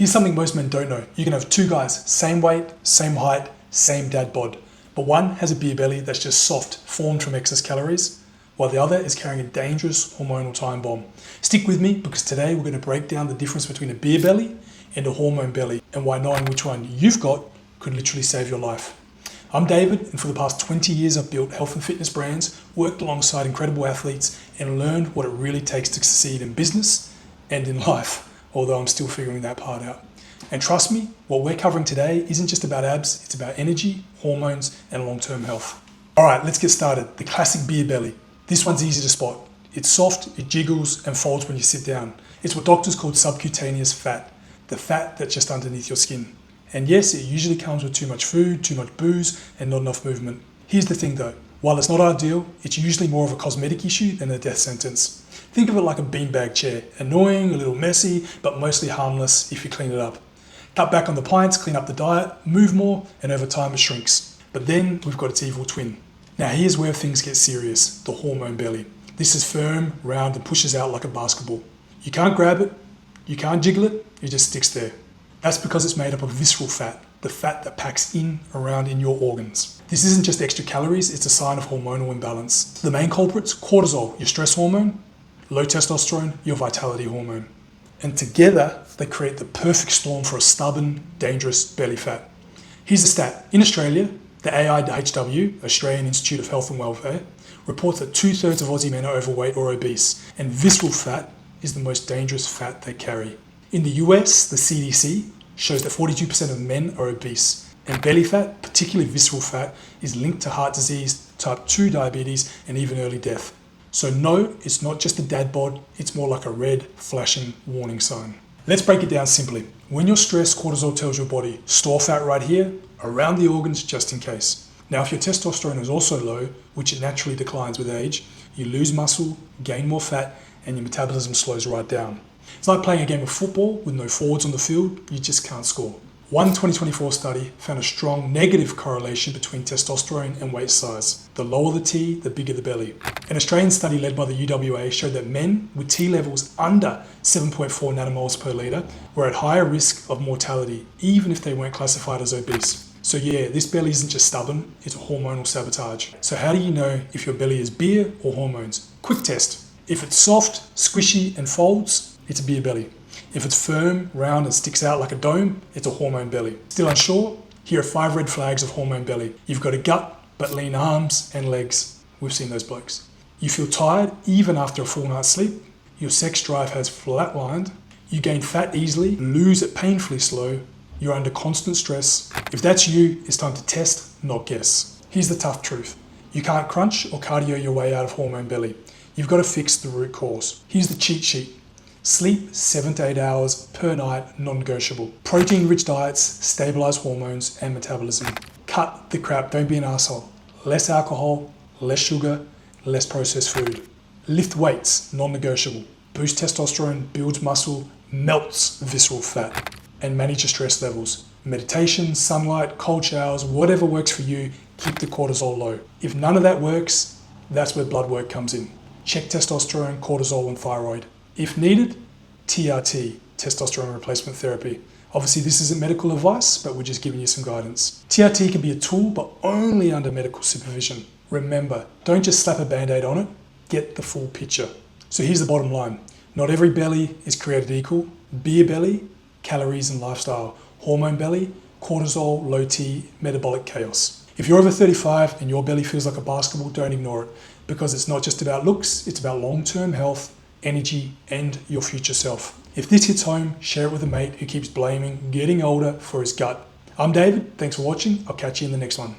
Here's something most men don't know. You can have two guys, same weight, same height, same dad bod, but one has a beer belly that's just soft, formed from excess calories, while the other is carrying a dangerous hormonal time bomb. Stick with me because today we're going to break down the difference between a beer belly and a hormone belly and why knowing which one you've got could literally save your life. I'm David, and for the past 20 years I've built health and fitness brands, worked alongside incredible athletes, and learned what it really takes to succeed in business and in life, although I'm still figuring that part out. And trust me, what we're covering today isn't just about abs, it's about energy, hormones, and long-term health. All right, let's get started. The classic beer belly. This one's easy to spot. It's soft, it jiggles, and folds when you sit down. It's what doctors call subcutaneous fat, the fat that's just underneath your skin. And yes, it usually comes with too much food, too much booze, and not enough movement. Here's the thing though, while it's not ideal, it's usually more of a cosmetic issue than a death sentence. Think of it like a beanbag chair, annoying, a little messy, but mostly harmless if you clean it up. Cut back on the pints, clean up the diet, move more, and over time it shrinks. But then we've got its evil twin. Now here's where things get serious, the hormone belly. This is firm, round, and pushes out like a basketball. You can't grab it, you can't jiggle it, it just sticks there. That's because it's made up of visceral fat, the fat that packs around in your organs. This isn't just extra calories, it's a sign of hormonal imbalance. The main culprits, cortisol, your stress hormone, low testosterone, your vitality hormone. And together, they create the perfect storm for a stubborn, dangerous belly fat. Here's a stat. In Australia, the AIHW, Australian Institute of Health and Welfare, reports that 2/3 of Aussie men are overweight or obese, and visceral fat is the most dangerous fat they carry. In the US, the CDC shows that 42% of men are obese, and belly fat, particularly visceral fat, is linked to heart disease, type 2 diabetes, and even early death. So no, it's not just a dad bod, it's more like a red, flashing warning sign. Let's break it down simply. When you're stressed, cortisol tells your body, store fat right here, around the organs, just in case. Now, if your testosterone is also low, which it naturally declines with age, you lose muscle, gain more fat, and your metabolism slows right down. It's like playing a game of football with no forwards on the field, you just can't score. One 2024 study found a strong negative correlation between testosterone and waist size. The lower the T, the bigger the belly. An Australian study led by the UWA showed that men with T levels under 7.4 nanomoles per litre were at higher risk of mortality, even if they weren't classified as obese. So yeah, this belly isn't just stubborn, it's a hormonal sabotage. So how do you know if your belly is beer or hormones? Quick test. If it's soft, squishy, and folds, it's a beer belly. If it's firm, round, and sticks out like a dome, it's a hormone belly. Still unsure? Here are 5 red flags of hormone belly. You've got a gut, but lean arms and legs. We've seen those blokes. You feel tired even after a full night's sleep. Your sex drive has flatlined. You gain fat easily, lose it painfully slow. You're under constant stress. If that's you, it's time to test, not guess. Here's the tough truth. You can't crunch or cardio your way out of hormone belly. You've got to fix the root cause. Here's the cheat sheet. Sleep 7 to 8 hours per night, non-negotiable. Protein-rich diets, stabilize hormones and metabolism. Cut the crap, don't be an asshole. Less alcohol, less sugar, less processed food. Lift weights, non-negotiable. Boost testosterone, builds muscle, melts visceral fat. And manage your stress levels. Meditation, sunlight, cold showers, whatever works for you, keep the cortisol low. If none of that works, that's where blood work comes in. Check testosterone, cortisol, and thyroid. If needed, TRT, testosterone replacement therapy. Obviously this isn't medical advice, but we're just giving you some guidance. TRT can be a tool, but only under medical supervision. Remember, don't just slap a band-aid on it, get the full picture. So here's the bottom line. Not every belly is created equal. Beer belly, calories and lifestyle. Hormone belly, cortisol, low T, metabolic chaos. If you're over 35 and your belly feels like a basketball, don't ignore it, because it's not just about looks, it's about long-term health, energy, and your future self. If this hits home, share it with a mate who keeps blaming getting older for his gut. I'm David, thanks for watching, I'll catch you in the next one.